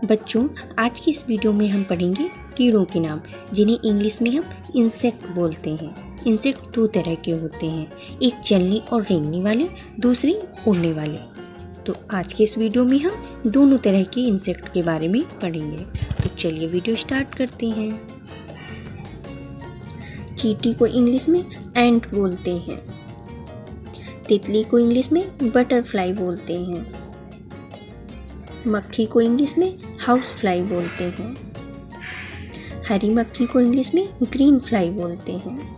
बच्चों, आज की इस वीडियो में हम पढ़ेंगे कीड़ों के नाम, जिन्हें इंग्लिश में हम इंसेक्ट बोलते हैं। इंसेक्ट दो तरह के होते हैं, एक चलने और रेंगने वाले, दूसरे उड़ने वाले। तो आज के इस वीडियो में हम दोनों तरह के इंसेक्ट के बारे में पढ़ेंगे। तो चलिए वीडियो स्टार्ट करते हैं। चींटी को इंग्लिश में एंट बोलते हैं। तितली को इंग्लिश में बटरफ्लाई बोलते हैं। मक्खी को इंग्लिश में हाउस फ्लाई बोलते हैं। हरी मक्खी को इंग्लिश में ग्रीन फ्लाई बोलते हैं।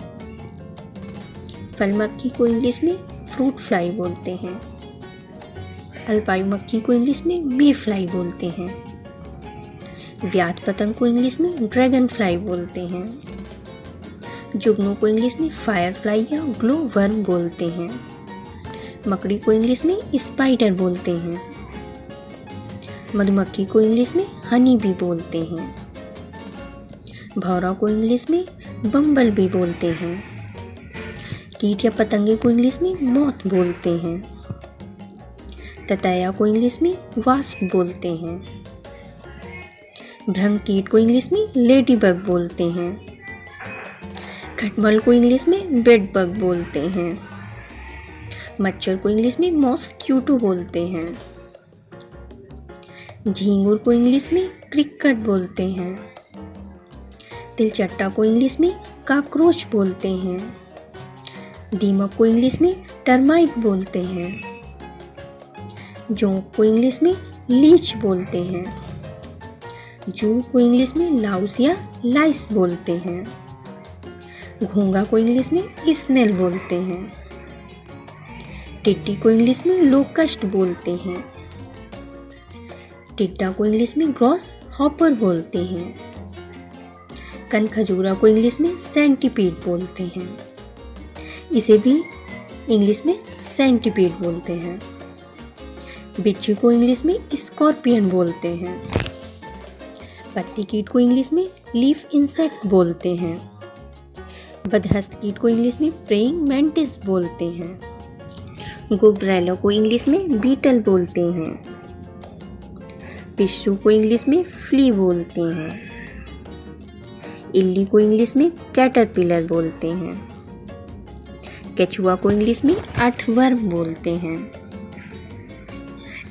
फल मक्खी को इंग्लिश में फ्रूट फ्लाई बोलते हैं। अल्पायु मक्खी को इंग्लिश में बी फ्लाई बोलते हैं। व्याध पतंग को इंग्लिश में ड्रैगन फ्लाई बोलते हैं। जुगनू को इंग्लिश में फायर फ्लाई या ग्लो वर्म बोलते हैं। मकड़ी को इंग्लिश में स्पाइडर बोलते हैं। मधुमक्खी को इंग्लिश में हनी बी बोलते हैं। भौरा को इंग्लिश में बम्बल बी बोलते हैं। कीट या पतंगे को इंग्लिश में मॉथ बोलते हैं। ततैया को इंग्लिश में वास्प बोलते हैं। भ्रम कीट को इंग्लिश में लेडी बग बोलते हैं। खटमल को इंग्लिश में बेड बग बोलते हैं। मच्छर को इंग्लिश में मॉस्क्यूटो बोलते हैं। झींगुर को इंग्लिश में क्रिकेट बोलते हैं। तिलचट्टा को इंग्लिश में कॉकरोच बोलते हैं। दीमक को इंग्लिश में टर्माइट बोलते हैं। जोंक को इंग्लिश में लीच बोलते हैं। जू को इंग्लिश में लाउस या लाइस बोलते हैं। घोंघा को इंग्लिश में स्नेल बोलते हैं। टिड्डी को इंग्लिश में लोकस्ट बोलते हैं। टिड्डा को इंग्लिश में ग्रॉस हॉपर बोलते हैं। कनखजूरा को इंग्लिश में सेंटीपीड बोलते हैं। इसे भी इंग्लिश में सेंटीपीड बोलते हैं। बिच्छू को इंग्लिश में स्कॉर्पियन बोलते हैं। पत्ती कीट को इंग्लिश में लीफ इंसेक्ट बोलते हैं। बदहस्त कीट को इंग्लिश में प्रेइंग मैंटिस बोलते हैं। गुबरैला को इंग्लिश में बीटल बोलते हैं। पिस्सू को इंग्लिश में फ्ली बोलते हैं। इल्ली को इंग्लिश में कैटरपिलर बोलते हैं। केचुआ को इंग्लिश में अर्थवर्म बोलते हैं।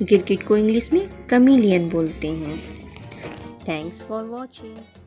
गिरगिट को इंग्लिश में कमीलियन बोलते हैं। Thanks for watching.